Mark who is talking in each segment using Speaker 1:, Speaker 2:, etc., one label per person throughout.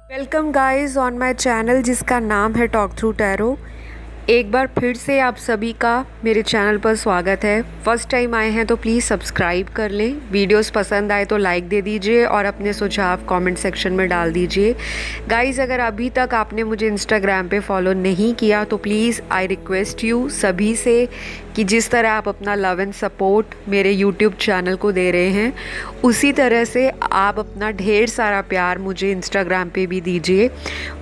Speaker 1: Welcome guys on my channel जिसका नाम है टॉक थ्रू टैरो। एक बार फिर से आप सभी का मेरे चैनल पर स्वागत है। फर्स्ट टाइम आए हैं तो प्लीज़ सब्सक्राइब कर लें। वीडियोस पसंद आए तो लाइक दे दीजिए और अपने सुझाव कमेंट सेक्शन में डाल दीजिए। गाइस अगर अभी तक आपने मुझे इंस्टाग्राम पे फॉलो नहीं किया तो प्लीज़ आई रिक्वेस्ट यू सभी से कि जिस तरह आप अपना लव एंड सपोर्ट मेरे यूट्यूब चैनल को दे रहे हैं उसी तरह से आप अपना ढेर सारा प्यार मुझे इंस्टाग्राम पे भी दीजिए।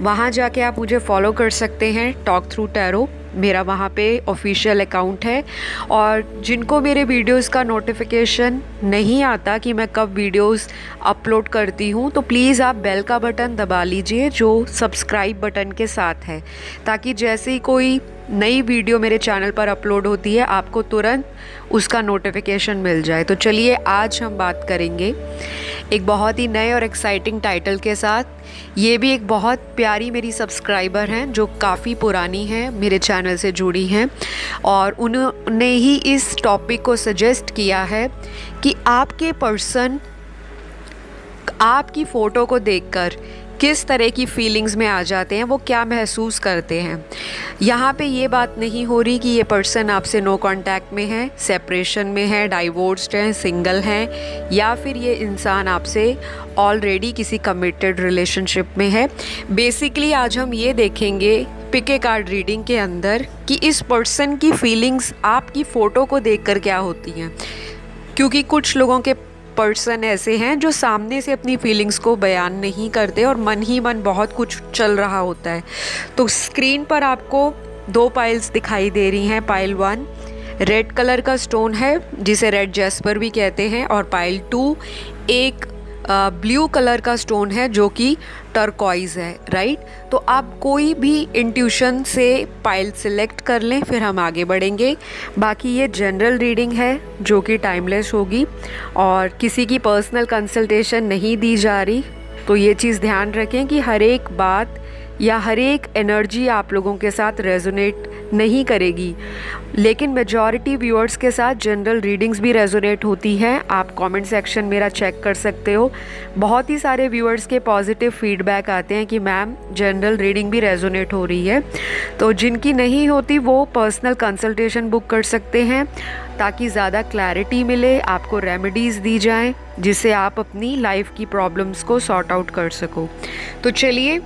Speaker 1: वहाँ जाके आप मुझे फॉलो कर सकते हैं, टॉक थ्रू टैरो मेरा वहाँ पे ऑफिशियल अकाउंट है। और जिनको मेरे वीडियोस का नोटिफिकेशन नहीं आता कि मैं कब वीडियोस अपलोड करती हूँ तो प्लीज़ आप बेल का बटन दबा लीजिए जो सब्सक्राइब बटन के साथ है, ताकि जैसे ही कोई नई वीडियो मेरे चैनल पर अपलोड होती है आपको तुरंत उसका नोटिफिकेशन मिल जाए। तो चलिए आज हम बात करेंगे एक बहुत ही नए और एक्साइटिंग टाइटल के साथ। ये भी एक बहुत प्यारी मेरी सब्सक्राइबर हैं जो काफ़ी पुरानी हैं, मेरे चैनल से जुड़ी हैं और उन्होंने ही इस टॉपिक को सजेस्ट किया है कि आपके पर्सन आपकी फ़ोटो को देखकर किस तरह की फीलिंग्स में आ जाते हैं, वो क्या महसूस करते हैं। यहाँ पे ये बात नहीं हो रही कि ये पर्सन आपसे नो कांटेक्ट में है, सेपरेशन में है, डाइवोर्स्ड है, सिंगल हैं, या फिर ये इंसान आपसे ऑलरेडी किसी कमिटेड रिलेशनशिप में है। बेसिकली आज हम ये देखेंगे पिक ए कार्ड रीडिंग के अंदर कि इस पर्सन की फीलिंग्स आपकी फ़ोटो को देखकर क्या होती हैं, क्योंकि कुछ लोगों के पर्सन ऐसे हैं जो सामने से अपनी फीलिंग्स को बयान नहीं करते और मन ही मन बहुत कुछ चल रहा होता है। तो स्क्रीन पर आपको दो पाइल्स दिखाई दे रही हैं। पाइल 1 रेड कलर का स्टोन है जिसे रेड जैस्पर भी कहते हैं, और पाइल 2 एक ब्लू कलर का स्टोन है जो कि टर्कॉइज़ है, राइट। तो आप कोई भी इंट्यूशन से पाइल सिलेक्ट कर लें, फिर हम आगे बढ़ेंगे। बाकी ये जनरल रीडिंग है जो कि टाइमलेस होगी और किसी की पर्सनल कंसल्टेशन नहीं दी जा रही। तो ये चीज़ ध्यान रखें कि हर एक बात या हर एक एनर्जी आप लोगों के साथ रेजोनेट नहीं करेगी, लेकिन मेजॉरिटी व्यूअर्स के साथ जनरल रीडिंग्स भी रेजोनेट होती हैं। आप कमेंट सेक्शन मेरा चेक कर सकते हो। बहुत ही सारे व्यूअर्स के पॉजिटिव फीडबैक आते हैं कि मैम जनरल रीडिंग भी रेजोनेट हो रही है। तो जिनकी नहीं होती वो पर्सनल कंसल्टेशन बुक कर सकते हैं ताकि ज़्यादा क्लैरिटी मिले, आपको रेमेडीज़ दी जाएं जिससे आप अपनी लाइफ की प्रॉब्लम्स को सॉर्ट आउट कर सको। तो चलिए,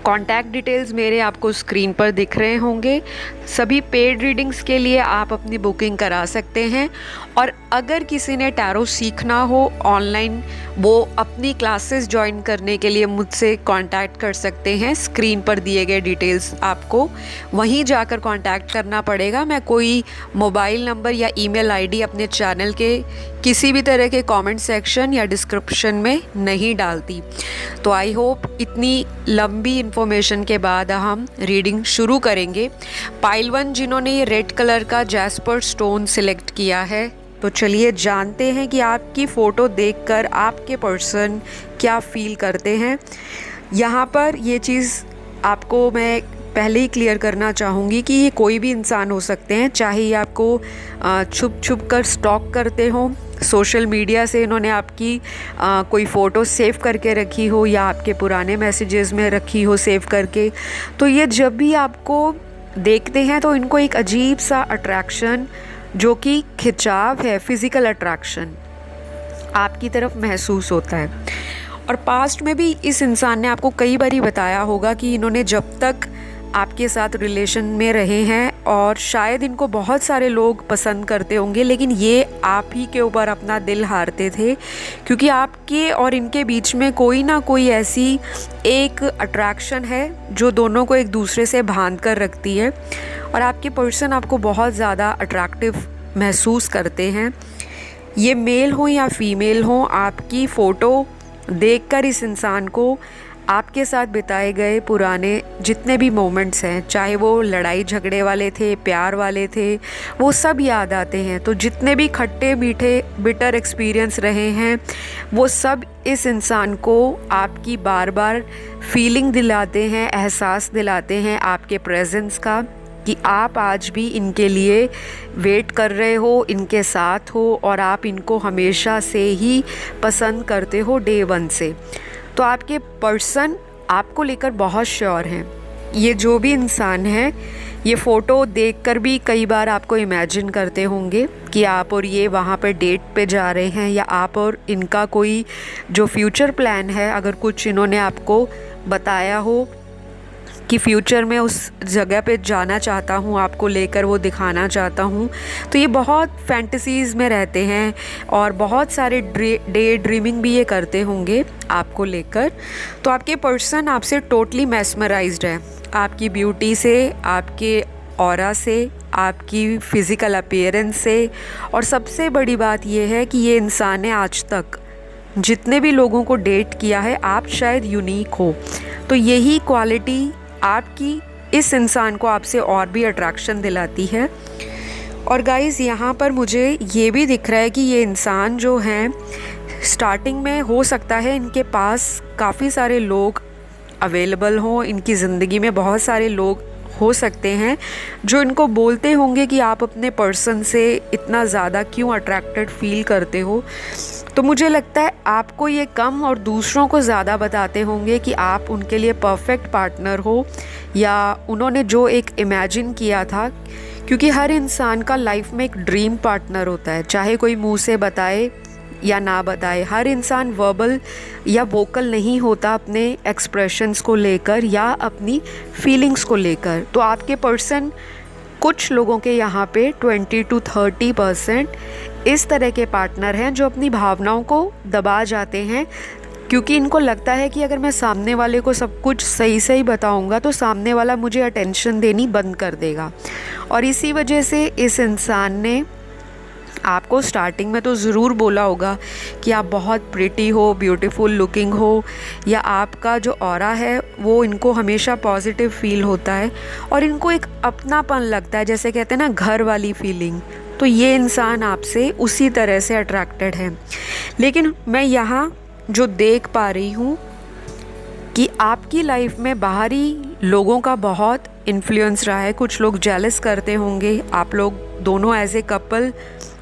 Speaker 1: कॉन्टैक्ट डिटेल्स मेरे आपको स्क्रीन पर दिख रहे होंगे। सभी पेड रीडिंग्स के लिए आप अपनी बुकिंग करा सकते हैं, और अगर किसी ने टैरो सीखना हो ऑनलाइन, वो अपनी क्लासेस ज्वाइन करने के लिए मुझसे कांटेक्ट कर सकते हैं। स्क्रीन पर दिए गए डिटेल्स आपको वहीं जाकर कांटेक्ट करना पड़ेगा। मैं कोई मोबाइल नंबर या ईमेल आईडी अपने चैनल के किसी भी तरह के कमेंट सेक्शन या डिस्क्रिप्शन में नहीं डालती। तो आई होप इतनी लंबी इन्फॉर्मेशन के बाद हम रीडिंग शुरू करेंगे। पाइल 1 जिन्होंने ये रेड कलर का जैस्पर स्टोन सिलेक्ट किया है, तो चलिए जानते हैं कि आपकी फ़ोटो देखकर आपके पर्सन क्या फील करते हैं। यहाँ पर ये चीज़ आपको मैं पहले ही क्लियर करना चाहूँगी कि ये कोई भी इंसान हो सकते हैं, चाहे ये आपको छुप छुप कर स्टॉक करते हों, सोशल मीडिया से इन्होंने आपकी कोई फ़ोटो सेव करके रखी हो या आपके पुराने मैसेजेस में रखी हो सेव करके। तो ये जब भी आपको देखते हैं तो इनको एक अजीब सा अट्रैक्शन जो कि खिंचाव है, फिज़िकल अट्रैक्शन आपकी तरफ महसूस होता है। और पास्ट में भी इस इंसान ने आपको कई बार बताया होगा कि इन्होंने जब तक आपके साथ रिलेशन में रहे हैं, और शायद इनको बहुत सारे लोग पसंद करते होंगे, लेकिन ये आप ही के ऊपर अपना दिल हारते थे, क्योंकि आपके और इनके बीच में कोई ना कोई ऐसी एक अट्रैक्शन है जो दोनों को एक दूसरे से बांध कर रखती है, और आपके पर्सन आपको बहुत ज़्यादा अट्रैक्टिव महसूस करते हैं। ये मेल हो या फीमेल हो, आपकी फ़ोटो देखकर इस इंसान को आपके साथ बिताए गए पुराने जितने भी मोमेंट्स हैं, चाहे वो लड़ाई झगड़े वाले थे, प्यार वाले थे, वो सब याद आते हैं। तो जितने भी खट्टे मीठे बिटर एक्सपीरियंस रहे हैं वो सब इस इंसान को आपकी बार बार फीलिंग दिलाते हैं, एहसास दिलाते हैं आपके प्रेजेंस का, कि आप आज भी इनके लिए वेट कर रहे हो, इनके साथ हो, और आप इनको हमेशा से ही पसंद करते हो डे 1 से। तो आपके पर्सन आपको लेकर बहुत श्योर हैं। ये जो भी इंसान है, ये फ़ोटो देखकर भी कई बार आपको इमेजिन करते होंगे कि आप और ये वहाँ पर डेट पे जा रहे हैं, या आप और इनका कोई जो फ्यूचर प्लान है, अगर कुछ इन्होंने आपको बताया हो कि फ्यूचर में उस जगह पे जाना चाहता हूँ, आपको लेकर वो दिखाना चाहता हूँ, तो ये बहुत फैंटेसीज़ में रहते हैं और बहुत सारे डे ड्रीमिंग भी ये करते होंगे आपको लेकर। तो आपके पर्सन आपसे टोटली मेस्मराइज्ड है, आपकी ब्यूटी से, आपके ऑरा से, आपकी फ़िज़िकल अपीयरेंस से। और सबसे बड़ी बात ये है कि ये इंसान ने आज तक जितने भी लोगों को डेट किया है, आप शायद यूनिक हो। तो यही क्वालिटी आपकी इस इंसान को आपसे और भी अट्रैक्शन दिलाती है। और गाइज़, यहाँ पर मुझे ये भी दिख रहा है कि ये इंसान जो हैं, स्टार्टिंग में हो सकता है इनके पास काफ़ी सारे लोग अवेलेबल हों, इनकी ज़िंदगी में बहुत सारे लोग हो सकते हैं जो इनको बोलते होंगे कि आप अपने पर्सन से इतना ज़्यादा क्यों अट्रैक्टेड फील करते हो। तो मुझे लगता है आपको ये कम और दूसरों को ज़्यादा बताते होंगे कि आप उनके लिए परफेक्ट पार्टनर हो, या उन्होंने जो एक इमेजिन किया था। क्योंकि हर इंसान का लाइफ में एक ड्रीम पार्टनर होता है, चाहे कोई मुंह से बताए या ना बताए। हर इंसान वर्बल या वोकल नहीं होता अपने एक्सप्रेशंस को लेकर या अपनी फीलिंग्स को लेकर। तो आपके पर्सन, कुछ लोगों के यहाँ पे 20 to 30% इस तरह के पार्टनर हैं जो अपनी भावनाओं को दबा जाते हैं, क्योंकि इनको लगता है कि अगर मैं सामने वाले को सब कुछ सही सही बताऊंगा तो सामने वाला मुझे अटेंशन देनी बंद कर देगा। और इसी वजह से इस इंसान ने आपको स्टार्टिंग में तो ज़रूर बोला होगा कि आप बहुत प्रिटी हो, ब्यूटीफुल लुकिंग हो, या आपका जो ऑरा है वो इनको हमेशा पॉजिटिव फील होता है और इनको एक अपनापन लगता है, जैसे कहते हैं ना घर वाली फीलिंग। तो ये इंसान आपसे उसी तरह से अट्रैक्टेड है। लेकिन मैं यहाँ जो देख पा रही हूँ कि आपकी लाइफ में बाहरी लोगों का बहुत इन्फ्लुएंस रहा है। कुछ लोग जेलस करते होंगे, आप लोग दोनों एज ए कपल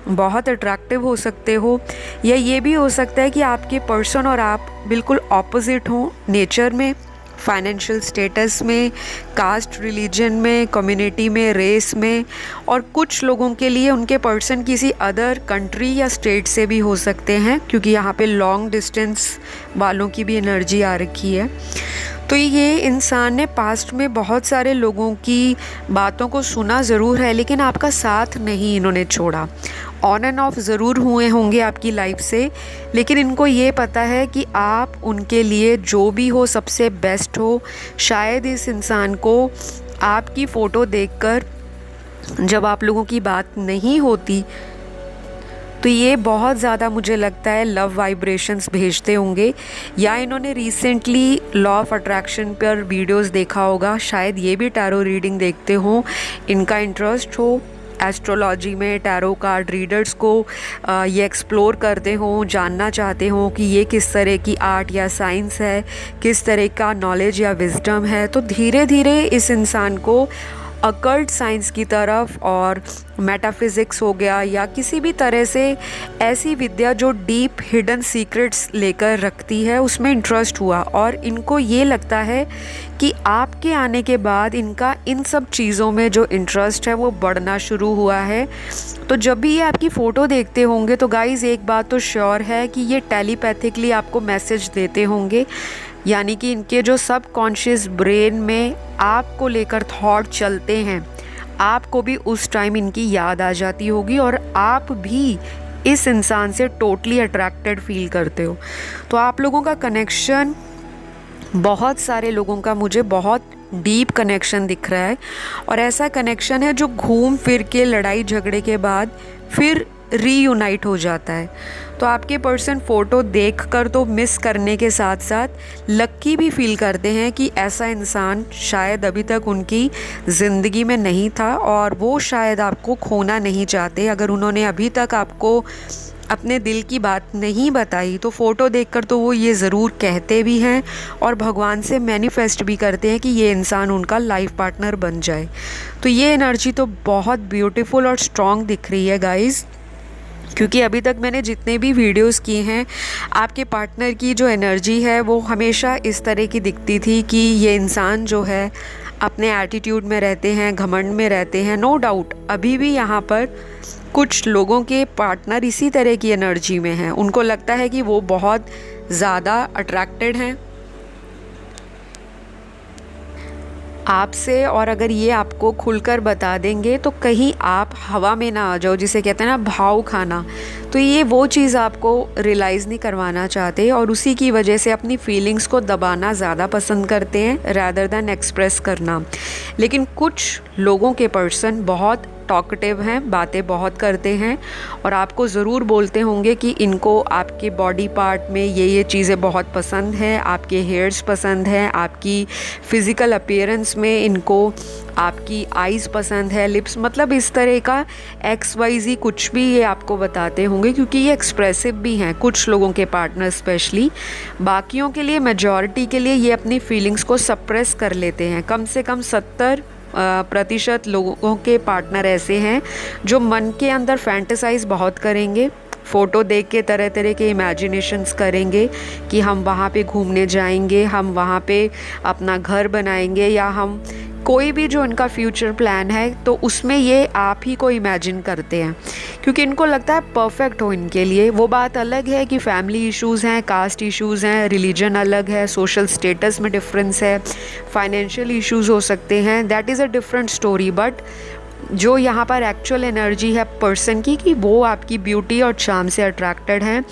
Speaker 1: बहुत अट्रैक्टिव हो सकते हो, या ये भी हो सकता है कि आपके पर्सन और आप बिल्कुल ऑपोजिट हों नेचर में, फाइनेंशियल स्टेटस में, कास्ट रिलीजन में, कम्युनिटी में, रेस में। और कुछ लोगों के लिए उनके पर्सन किसी अदर कंट्री या स्टेट से भी हो सकते हैं, क्योंकि यहाँ पे लॉन्ग डिस्टेंस वालों की भी एनर्जी आ रखी है। तो ये इंसान ने पास्ट में बहुत सारे लोगों की बातों को सुना ज़रूर है, लेकिन आपका साथ नहीं इन्होंने छोड़ा। ऑन एंड ऑफ ज़रूर हुए होंगे आपकी लाइफ से, लेकिन इनको ये पता है कि आप उनके लिए जो भी हो सबसे बेस्ट हो। शायद इस इंसान को आपकी फ़ोटो देखकर जब आप लोगों की बात नहीं होती तो ये बहुत ज़्यादा, मुझे लगता है, लव वाइब्रेशंस भेजते होंगे, या इन्होंने रिसेंटली लॉ ऑफ अट्रैक्शन पर वीडियोस देखा होगा, शायद ये भी टैरो रीडिंग देखते हों, इनका इंटरेस्ट हो एस्ट्रोलॉजी में, टैरो कार्ड रीडर्स को ये एक्सप्लोर करते हों, जानना चाहते हों कि ये किस तरह की आर्ट या साइंस है, किस तरह का नॉलेज या विजडम है। तो धीरे धीरे इस इंसान को अकल्ट साइंस की तरफ और मेटाफिज़िक्स हो गया, या किसी भी तरह से ऐसी विद्या जो डीप हिडन सीक्रेट्स लेकर रखती है, उसमें इंटरेस्ट हुआ। और इनको ये लगता है कि आपके आने के बाद इनका इन सब चीज़ों में जो इंटरेस्ट है वो बढ़ना शुरू हुआ है। तो जब भी ये आपकी फ़ोटो देखते होंगे तो गाइज़ एक बात तो श्योर है कि ये टेलीपैथिकली आपको मैसेज देते होंगे, यानी कि इनके जो सबकॉन्शियस ब्रेन में आपको लेकर थॉट चलते हैं, आपको भी उस टाइम इनकी याद आ जाती होगी और आप भी इस इंसान से टोटली अट्रैक्टेड फील करते हो। तो आप लोगों का कनेक्शन, बहुत सारे लोगों का मुझे बहुत डीप कनेक्शन दिख रहा है, और ऐसा कनेक्शन है जो घूम फिर के लड़ाई झगड़े के बाद फिर रीयूनाइट हो जाता है। तो आपके पर्सन फ़ोटो देखकर तो मिस करने के साथ साथ लक्की भी फील करते हैं कि ऐसा इंसान शायद अभी तक उनकी ज़िंदगी में नहीं था, और वो शायद आपको खोना नहीं चाहते। अगर उन्होंने अभी तक आपको अपने दिल की बात नहीं बताई तो फ़ोटो देखकर तो वो ये ज़रूर कहते भी हैं और भगवान से मैनिफेस्ट भी करते हैं कि ये इंसान उनका लाइफ पार्टनर बन जाए। तो ये एनर्जी तो बहुत ब्यूटीफुल और स्ट्रॉन्ग दिख रही है गाइज़। क्योंकि अभी तक मैंने जितने भी वीडियोस किए हैं, आपके पार्टनर की जो एनर्जी है वो हमेशा इस तरह की दिखती थी कि ये इंसान जो है अपने एटीट्यूड में रहते हैं, घमंड में रहते हैं। नो डाउट अभी भी यहाँ पर कुछ लोगों के पार्टनर इसी तरह की एनर्जी में हैं। उनको लगता है कि वो बहुत ज़्यादा अट्रैक्टेड हैं आपसे, और अगर ये आपको खुलकर बता देंगे तो कहीं आप हवा में ना आ जाओ, जिसे कहते हैं ना भाव खाना। तो ये वो चीज़ आपको रियलाइज़ नहीं करवाना चाहते और उसी की वजह से अपनी फीलिंग्स को दबाना ज़्यादा पसंद करते हैं रैदर दैन एक्सप्रेस करना। लेकिन कुछ लोगों के पर्सन बहुत टॉकटिव हैं, बातें बहुत करते हैं और आपको ज़रूर बोलते होंगे कि इनको आपके बॉडी पार्ट में ये चीज़ें बहुत पसंद है, आपके हेयर्स पसंद हैं, आपकी फ़िज़िकल अपीयरेंस में इनको आपकी आइज़ पसंद है, लिप्स, मतलब इस तरह का XYZ कुछ भी ये आपको बताते होंगे, क्योंकि ये एक्सप्रेसिव भी हैं कुछ लोगों के पार्टनर स्पेशली। बाकियों के लिए, मेजॉरिटी के लिए ये अपनी फीलिंग्स को सप्रेस कर लेते हैं। कम से कम 70% लोगों के पार्टनर ऐसे हैं जो मन के अंदर फैंटेसाइज बहुत करेंगे, फ़ोटो देख के तरह तरह के इमेजिनेशंस करेंगे कि हम वहाँ पे घूमने जाएंगे, हम वहाँ पे अपना घर बनाएंगे, या हम कोई भी जो इनका फ्यूचर प्लान है तो उसमें ये आप ही को इमेजिन करते हैं, क्योंकि इनको लगता है परफेक्ट हो इनके लिए। वो बात अलग है कि फैमिली इश्यूज़ हैं, कास्ट इश्यूज़ हैं, रिलीजन अलग है, सोशल स्टेटस में डिफरेंस है, फाइनेंशियल इश्यूज़ हो सकते हैं, that is a different story. But जो यहाँ पर एक्चुअल एनर्जी है पर्सन की कि वो आपकी ब्यूटी और चार्म से अट्रैक्टेड हैं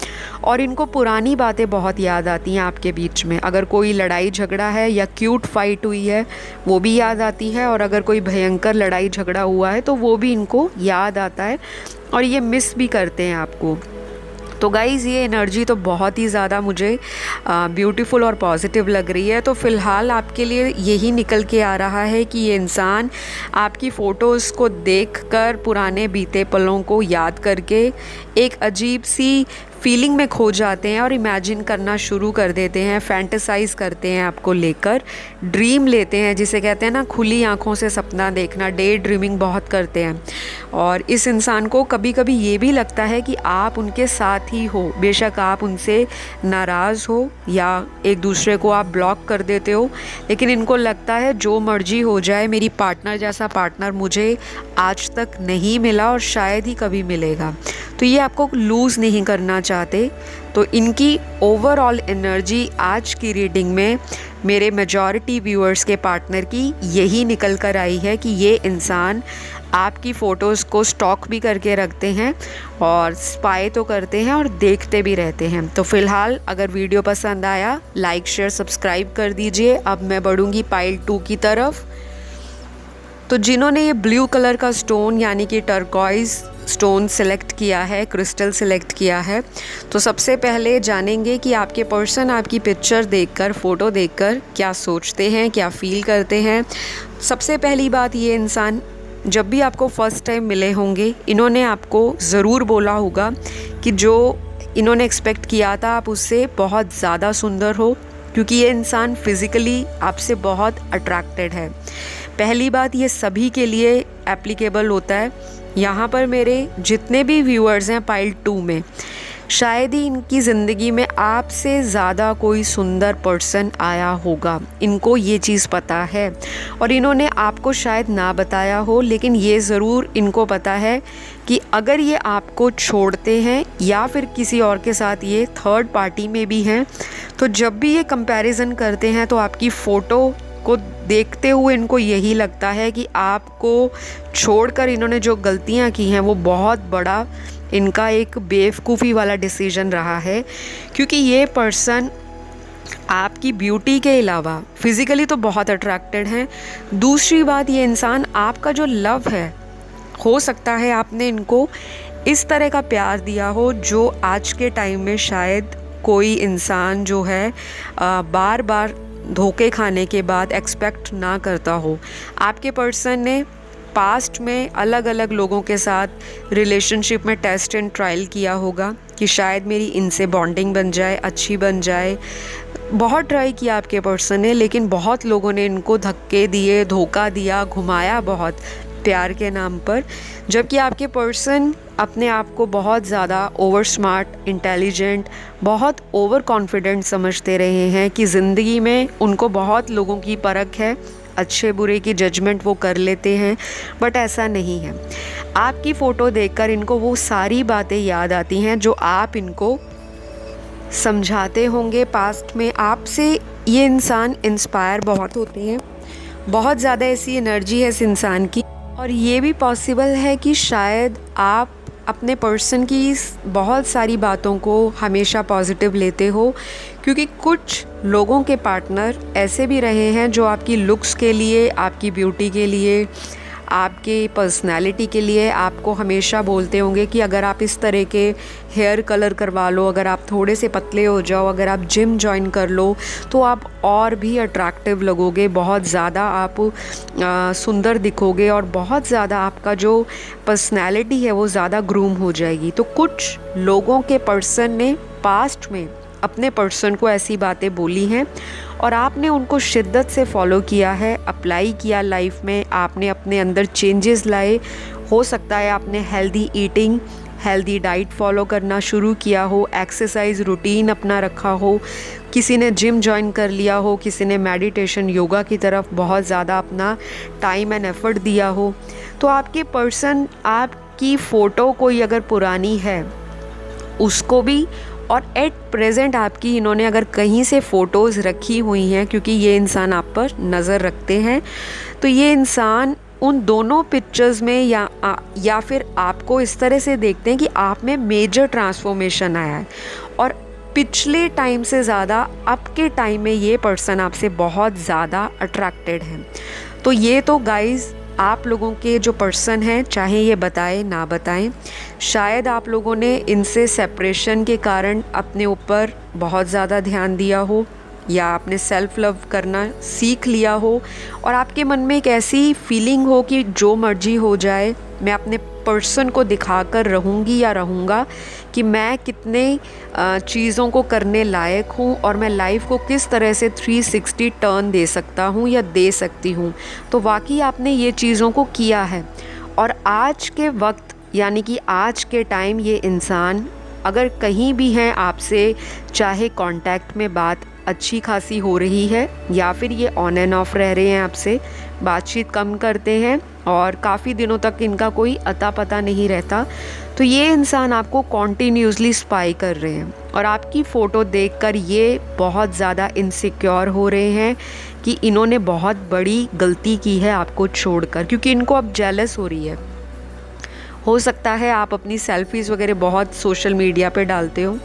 Speaker 1: और इनको पुरानी बातें बहुत याद आती हैं आपके बीच में। अगर कोई लड़ाई झगड़ा है या क्यूट फाइट हुई है वो भी याद आती है, और अगर कोई भयंकर लड़ाई झगड़ा हुआ है तो वो भी इनको याद आता है और ये मिस भी करते हैं आपको। तो गाइज़ ये एनर्जी तो बहुत ही ज़्यादा मुझे ब्यूटीफुल और पॉजिटिव लग रही है। तो फ़िलहाल आपके लिए यही निकल के आ रहा है कि ये इंसान आपकी फ़ोटोज़ को देखकर, पुराने बीते पलों को याद करके एक अजीब सी फीलिंग में खो जाते हैं और इमेजिन करना शुरू कर देते हैं, फैंटेसाइज़ करते हैं आपको लेकर, ड्रीम लेते हैं, जिसे कहते हैं ना खुली आँखों से सपना देखना, डे ड्रीमिंग बहुत करते हैं। और इस इंसान को कभी कभी ये भी लगता है कि आप उनके साथ ही हो, बेशक आप उनसे नाराज़ हो या एक दूसरे को आप ब्लॉक कर देते हो, लेकिन इनको लगता है जो मर्जी हो जाए, मेरी पार्टनर जैसा पार्टनर मुझे आज तक नहीं मिला और शायद ही कभी मिलेगा। तो ये आपको लूज़ नहीं करना चाहते। तो इनकी ओवरऑल एनर्जी आज की रीडिंग में मेरे मेजॉरिटी व्यूअर्स के पार्टनर की यही निकल कर आई है कि ये इंसान आपकी फ़ोटोज़ को स्टॉक भी करके रखते हैं और स्पाई तो करते हैं और देखते भी रहते हैं। तो फ़िलहाल अगर वीडियो पसंद आया लाइक शेयर सब्सक्राइब कर दीजिए। अब मैं बढ़ूँगी पाइल 2 की तरफ। तो जिन्होंने ये ब्लू कलर का स्टोन यानी कि टर्कॉइज़ स्टोन सेलेक्ट किया है, क्रिस्टल सेलेक्ट किया है, तो सबसे पहले जानेंगे कि आपके पर्सन आपकी पिक्चर देखकर, फ़ोटो देखकर क्या सोचते हैं, क्या फ़ील करते हैं। सबसे पहली बात, ये इंसान जब भी आपको फ़र्स्ट टाइम मिले होंगे, इन्होंने आपको ज़रूर बोला होगा कि जो इन्होंने एक्सपेक्ट किया था आप उससे बहुत ज़्यादा सुंदर हो, क्योंकि ये इंसान फ़िज़िकली आपसे बहुत अट्रैक्टेड है। पहली बात, ये सभी के लिए एप्लीकेबल होता है। यहाँ पर मेरे जितने भी व्यूअर्स हैं पाइल 2 में, शायद ही इनकी ज़िंदगी में आपसे ज़्यादा कोई सुंदर पर्सन आया होगा। इनको ये चीज़ पता है और इन्होंने आपको शायद ना बताया हो, लेकिन ये ज़रूर इनको पता है कि अगर ये आपको छोड़ते हैं या फिर किसी और के साथ ये थर्ड पार्टी में भी हैं, तो जब भी ये कंपैरिजन करते हैं तो आपकी फ़ोटो को देखते हुए इनको यही लगता है कि आपको छोड़कर इन्होंने जो गलतियां की हैं वो बहुत बड़ा इनका एक बेवकूफ़ी वाला डिसीजन रहा है, क्योंकि ये पर्सन आपकी ब्यूटी के अलावा फिज़िकली तो बहुत अट्रैक्टेड हैं। दूसरी बात, ये इंसान आपका जो लव है, हो सकता है आपने इनको इस तरह का प्यार दिया हो जो आज के टाइम में शायद कोई इंसान जो है बार बार धोखे खाने के बाद एक्सपेक्ट ना करता हो। आपके पर्सन ने पास्ट में अलग अलग लोगों के साथ रिलेशनशिप में टेस्ट एंड ट्रायल किया होगा कि शायद मेरी इनसे बॉन्डिंग बन जाए, अच्छी बन जाए। बहुत ट्राई किया आपके पर्सन ने, लेकिन बहुत लोगों ने इनको धक्के दिए, धोखा दिया, घुमाया बहुत, प्यार के नाम पर, जबकि आपके पर्सन अपने आप को बहुत ज़्यादा ओवर स्मार्ट, इंटेलिजेंट, बहुत ओवर कॉन्फिडेंट समझते रहे हैं कि ज़िंदगी में उनको बहुत लोगों की परख है, अच्छे बुरे की जजमेंट वो कर लेते हैं, बट ऐसा नहीं है। आपकी फ़ोटो देखकर इनको वो सारी बातें याद आती हैं जो आप इनको समझाते होंगे पास्ट में। आपसे ये इंसान इंस्पायर बहुत होते हैं, बहुत ज़्यादा ऐसी एनर्जी है इस इंसान की। और ये भी पॉसिबल है कि शायद आप अपने पर्सन की बहुत सारी बातों को हमेशा पॉजिटिव लेते हो, क्योंकि कुछ लोगों के पार्टनर ऐसे भी रहे हैं जो आपकी लुक्स के लिए, आपकी ब्यूटी के लिए, आपके पर्सनालिटी के लिए आपको हमेशा बोलते होंगे कि अगर आप इस तरह के हेयर कलर करवा लो, अगर आप थोड़े से पतले हो जाओ, अगर आप जिम जॉइन कर लो तो आप और भी अट्रैक्टिव लगोगे, बहुत ज़्यादा आप सुंदर दिखोगे और बहुत ज़्यादा आपका जो पर्सनालिटी है वो ज़्यादा ग्रूम हो जाएगी। तो कुछ लोगों के पर्सन ने पास्ट में अपने पर्सन को ऐसी बातें बोली हैं और आपने उनको शिद्दत से फॉलो किया है, अप्लाई किया लाइफ में, आपने अपने अंदर चेंजेस लाए। हो सकता है आपने healthy eating, healthy diet follow करना शुरू किया हो, एक्सरसाइज रूटीन अपना रखा हो, किसी ने जिम जॉइन कर लिया हो, किसी ने मेडिटेशन योगा की तरफ बहुत ज़्यादा अपना टाइम एंड एफर्ट दिया हो। तो आपके पर्सन आपकी फ़ोटो कोई अगर पुरानी है उसको भी, और एट प्रेजेंट आपकी इन्होंने अगर कहीं से फ़ोटोज़ रखी हुई हैं, क्योंकि ये इंसान आप पर नज़र रखते हैं, तो ये इंसान उन दोनों पिक्चर्स में या फिर आपको इस तरह से देखते हैं कि आप में मेजर ट्रांसफॉर्मेशन आया है और पिछले टाइम से ज़्यादा अब के टाइम में ये पर्सन आपसे बहुत ज़्यादा अट्रैक्टेड है। तो ये तो गाइज़ आप लोगों के जो पर्सन हैं, चाहे ये बताएं ना बताएं, शायद आप लोगों ने इनसे सेपरेशन के कारण अपने ऊपर बहुत ज़्यादा ध्यान दिया हो या आपने सेल्फ लव करना सीख लिया हो और आपके मन में एक ऐसी फीलिंग हो कि जो मर्जी हो जाए मैं अपने पर्सन को दिखाकर रहूँगी या रहूँगा कि मैं कितने चीज़ों को करने लायक हूँ और मैं लाइफ को किस तरह से 360 टर्न दे सकता हूँ या दे सकती हूँ। तो वाकई आपने ये चीज़ों को किया है और आज के वक्त यानी कि आज के टाइम ये इंसान अगर कहीं भी हैं आपसे, चाहे कांटेक्ट में बात अच्छी खासी हो रही है या फिर ये ऑन एंड ऑफ रह रहे हैं, आपसे बातचीत कम करते हैं और काफ़ी दिनों तक इनका कोई अता पता नहीं रहता, तो ये इंसान आपको कॉन्टीन्यूसली स्पाई कर रहे हैं और आपकी फ़ोटो देखकर ये बहुत ज़्यादा इनसिक्योर हो रहे हैं कि इन्होंने बहुत बड़ी गलती की है आपको छोड़कर, क्योंकि इनको अब जेलस हो रही है। हो सकता है आप अपनी सेल्फीज़ वगैरह बहुत सोशल मीडिया पे डालते हो,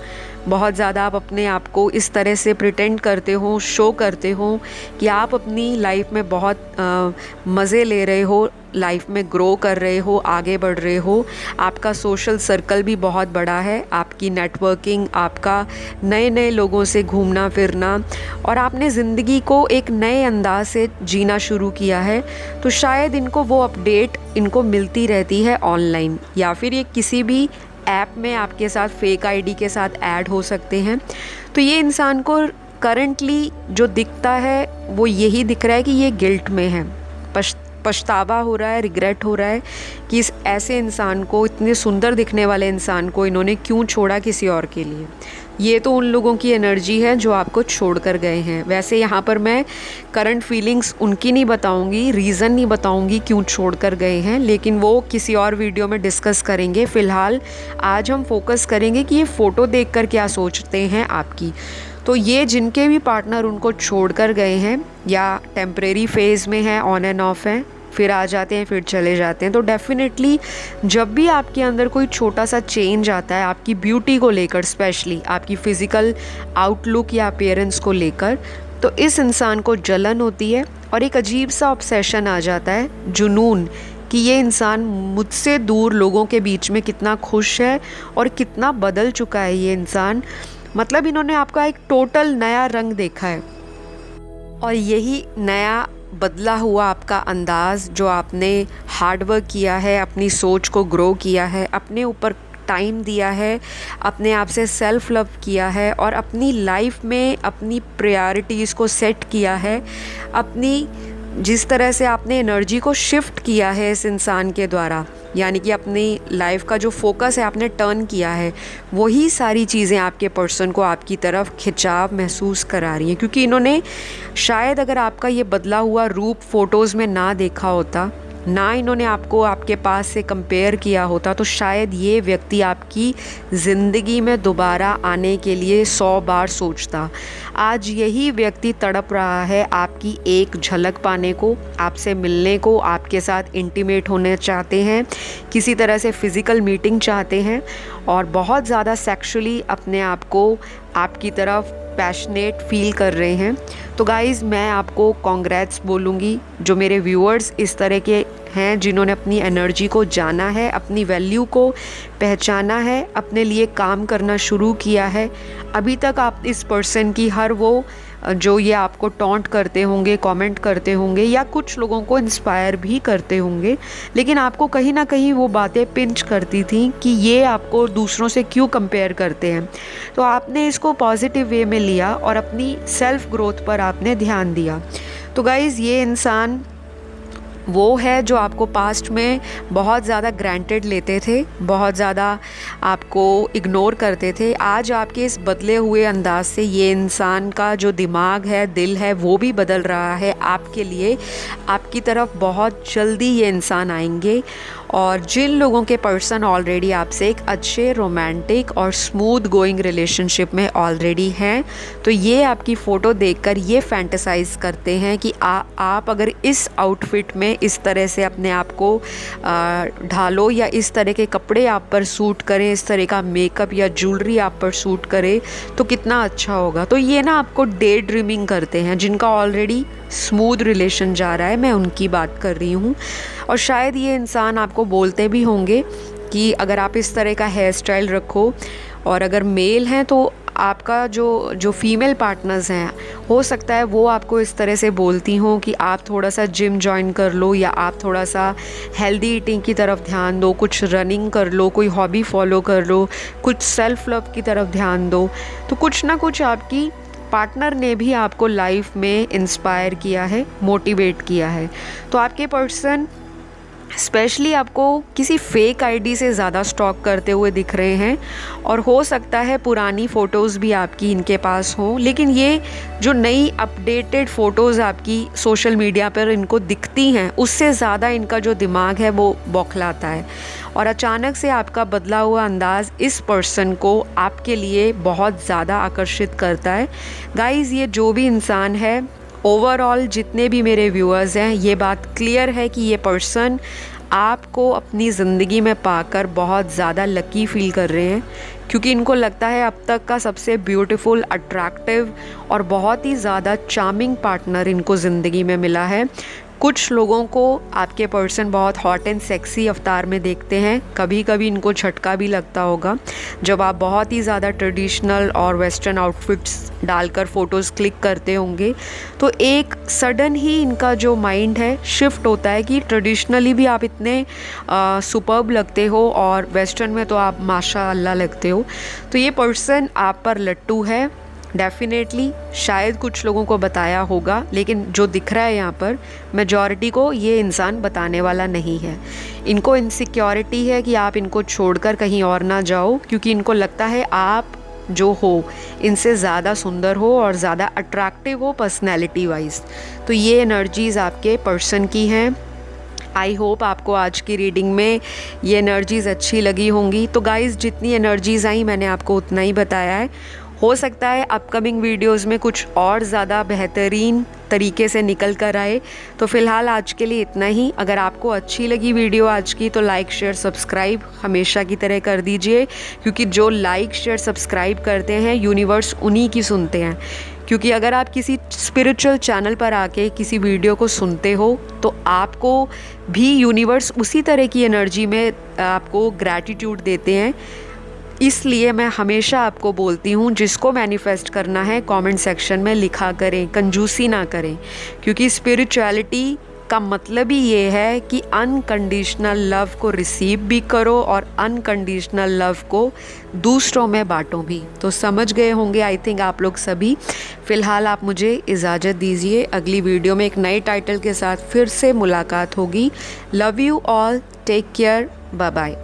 Speaker 1: बहुत ज़्यादा आप अपने आप को इस तरह से प्रिटेंड करते हो, शो करते हो कि आप अपनी लाइफ में बहुत मज़े ले रहे हो, लाइफ में ग्रो कर रहे हो, आगे बढ़ रहे हो, आपका सोशल सर्कल भी बहुत बड़ा है, आपकी नेटवर्किंग, आपका नए नए लोगों से घूमना फिरना और आपने ज़िंदगी को एक नए अंदाज से जीना शुरू किया है। तो शायद इनको वो अपडेट इनको मिलती रहती है ऑनलाइन या फिर ये किसी भी ऐप में आपके साथ फेक आईडी के साथ ऐड हो सकते हैं। तो ये इंसान को करंटली जो दिखता है वो यही दिख रहा है कि ये गिल्ट में है, पछतावा हो रहा है, रिग्रेट हो रहा है कि इस ऐसे इंसान को, इतने सुंदर दिखने वाले इंसान को इन्होंने क्यों छोड़ा किसी और के लिए। ये तो उन लोगों की एनर्जी है जो आपको छोड़ कर गए हैं। वैसे यहाँ पर मैं करंट फीलिंग्स उनकी नहीं बताऊँगी, रीज़न नहीं बताऊँगी क्यों छोड़ कर गए हैं, लेकिन वो किसी और वीडियो में डिस्कस करेंगे। फ़िलहाल आज हम फोकस करेंगे कि ये फ़ोटो देख कर क्या सोचते हैं आपकी। तो ये जिनके भी पार्टनर उनको छोड़ कर गए हैं या टेम्परेरी फेज़ में है, ऑन एंड ऑफ है, फिर आ जाते हैं फिर चले जाते हैं, तो डेफ़िनेटली जब भी आपके अंदर कोई छोटा सा चेंज आता है आपकी ब्यूटी को लेकर, स्पेशली आपकी फ़िज़िकल आउटलुक या अपीयरेंस को लेकर, तो इस इंसान को जलन होती है और एक अजीब सा ऑब्सेशन आ जाता है, जुनून, कि ये इंसान मुझसे दूर लोगों के बीच में कितना खुश है और कितना बदल चुका है ये इंसान। मतलब इन्होंने आपका एक टोटल नया रंग देखा है और यही नया बदला हुआ आपका अंदाज़, जो आपने हार्डवर्क किया है, अपनी सोच को ग्रो किया है, अपने ऊपर टाइम दिया है, अपने आप से सेल्फ लव किया है और अपनी लाइफ में अपनी प्रायोरिटीज़ को सेट किया है, अपनी जिस तरह से आपने एनर्जी को शिफ्ट किया है इस इंसान के द्वारा, यानी कि अपनी लाइफ का जो फोकस है आपने टर्न किया है, वही सारी चीज़ें आपके पर्सन को आपकी तरफ खिंचाव महसूस करा रही हैं। क्योंकि इन्होंने शायद अगर आपका ये बदला हुआ रूप फ़ोटोज़ में ना देखा होता, ना इन्होंने आपको आपके पास से कंपेयर किया होता, तो शायद ये व्यक्ति आपकी ज़िंदगी में दोबारा आने के लिए 100 बार सोचता। आज यही व्यक्ति तड़प रहा है आपकी एक झलक पाने को, आपसे मिलने को, आपके साथ इंटीमेट होने चाहते हैं, किसी तरह से फ़िज़िकल मीटिंग चाहते हैं और बहुत ज़्यादा सेक्सुअली अपने आप को आपकी तरफ पैशनेट फील कर रहे हैं। तो गाइज़, मैं आपको कॉन्ग्रेट्स बोलूँगी जो मेरे व्यूअर्स इस तरह के हैं, जिन्होंने अपनी एनर्जी को जाना है, अपनी वैल्यू को पहचाना है, अपने लिए काम करना शुरू किया है। अभी तक आप इस पर्सन की हर वो जो ये आपको टॉन्ट करते होंगे, कमेंट करते होंगे या कुछ लोगों को इंस्पायर भी करते होंगे, लेकिन आपको कहीं ना कहीं वो बातें पिंच करती थी कि ये आपको दूसरों से क्यों कंपेयर करते हैं। तो आपने इसको पॉजिटिव वे में लिया और अपनी सेल्फ ग्रोथ पर आपने ध्यान दिया। तो गाइज़, ये इंसान वो है जो आपको पास्ट में बहुत ज़्यादा ग्रांटेड लेते थे, बहुत ज़्यादा आपको इग्नोर करते थे। आज आपके इस बदले हुए अंदाज से ये इंसान का जो दिमाग है, दिल है, वो भी बदल रहा है आपके लिए। आपकी तरफ बहुत जल्दी ये इंसान आएंगे। और जिन लोगों के पर्सन ऑलरेडी आपसे एक अच्छे रोमांटिक और स्मूथ गोइंग रिलेशनशिप में ऑलरेडी हैं, तो ये आपकी फ़ोटो देखकर ये फैंटेसाइज करते हैं कि आप अगर इस आउटफिट में इस तरह से अपने आप को ढालो या इस तरह के कपड़े आप पर सूट करें, इस तरह का मेकअप या ज्वेलरी आप पर सूट करे तो कितना अच्छा होगा। तो ये ना आपको डे ड्रीमिंग करते हैं, जिनका ऑलरेडी स्मूथ रिलेशन जा रहा है, मैं उनकी बात कर रही हूँ। और शायद ये इंसान आपको बोलते भी होंगे कि अगर आप इस तरह का हेयर स्टाइल रखो, और अगर मेल हैं तो आपका जो फीमेल पार्टनर्स हैं, हो सकता है वो आपको इस तरह से बोलती हों कि आप थोड़ा सा जिम जॉइन कर लो या आप थोड़ा सा हेल्दी ईटिंग की तरफ ध्यान दो, कुछ रनिंग कर लो, कोई हॉबी फॉलो कर लो, कुछ सेल्फ लव की तरफ ध्यान दो। तो कुछ ना कुछ आपकी पार्टनर ने भी आपको लाइफ में इंस्पायर किया है, मोटिवेट किया है। तो आपके पर्सन स्पेशली आपको किसी फेक आईडी से ज़्यादा स्टॉक करते हुए दिख रहे हैं, और हो सकता है पुरानी फ़ोटोज़ भी आपकी इनके पास हों, लेकिन ये जो नई अपडेटेड फ़ोटोज़ आपकी सोशल मीडिया पर इनको दिखती हैं, उससे ज़्यादा इनका जो दिमाग है वो बौखलाता है। और अचानक से आपका बदला हुआ अंदाज़ इस पर्सन को आपके लिए बहुत ज़्यादा आकर्षित करता है। गाइज़, ये जो भी इंसान है, ओवरऑल जितने भी मेरे व्यूअर्स हैं, ये बात क्लियर है कि ये पर्सन आपको अपनी ज़िंदगी में पाकर बहुत ज़्यादा लकी फील कर रहे हैं, क्योंकि इनको लगता है अब तक का सबसे ब्यूटीफुल, अट्रैक्टिव और बहुत ही ज़्यादा चार्मिंग पार्टनर इनको ज़िंदगी में मिला है। कुछ लोगों को आपके पर्सन बहुत हॉट एंड सेक्सी अवतार में देखते हैं, कभी कभी इनको झटका भी लगता होगा जब आप बहुत ही ज़्यादा ट्रेडिशनल और वेस्टर्न आउटफिट्स डालकर फ़ोटोज़ क्लिक करते होंगे। तो एक सडन ही इनका जो माइंड है शिफ्ट होता है कि ट्रेडिशनली भी आप इतने सुपर्ब लगते हो और वेस्टर्न में तो आप माशाअल्लाह लगते हो। तो ये पर्सन आप पर लट्टू है डेफिनेटली। शायद कुछ लोगों को बताया होगा, लेकिन जो दिख रहा है यहाँ पर मेजॉरिटी को ये इंसान बताने वाला नहीं है। इनको इनसिक्योरिटी है कि आप इनको छोड़कर कहीं और ना जाओ, क्योंकि इनको लगता है आप जो हो इनसे ज़्यादा सुंदर हो और ज़्यादा अट्रैक्टिव हो पर्सनैलिटी वाइज। तो ये एनर्जीज़ आपके पर्सन की हैं। आई होप आपको आज की रीडिंग में ये एनर्जीज़ अच्छी लगी होंगी। तो गाइज़, जितनी एनर्जीज़ आई मैंने आपको उतना ही बताया है। हो सकता है अपकमिंग वीडियोस में कुछ और ज़्यादा बेहतरीन तरीके से निकल कर आए। तो फ़िलहाल आज के लिए इतना ही। अगर आपको अच्छी लगी वीडियो आज की तो लाइक शेयर सब्सक्राइब हमेशा की तरह कर दीजिए, क्योंकि जो लाइक शेयर सब्सक्राइब करते हैं यूनिवर्स उन्हीं की सुनते हैं। क्योंकि अगर आप किसी स्पिरिचुअल चैनल पर आके किसी वीडियो को सुनते हो तो आपको भी यूनिवर्स उसी तरह की एनर्जी में आपको ग्रैटिट्यूड देते हैं। इसलिए मैं हमेशा आपको बोलती हूँ, जिसको मैनिफेस्ट करना है कमेंट सेक्शन में लिखा करें, कंजूसी ना करें, क्योंकि स्पिरिचुअलिटी का मतलब ही ये है कि अनकंडीशनल लव को रिसीव भी करो और अनकंडीशनल लव को दूसरों में बांटो भी। तो समझ गए होंगे आई थिंक आप लोग सभी। फ़िलहाल आप मुझे इजाज़त दीजिए, अगली वीडियो में एक नए टाइटल के साथ फिर से मुलाकात होगी। Love you all, take care, bye bye.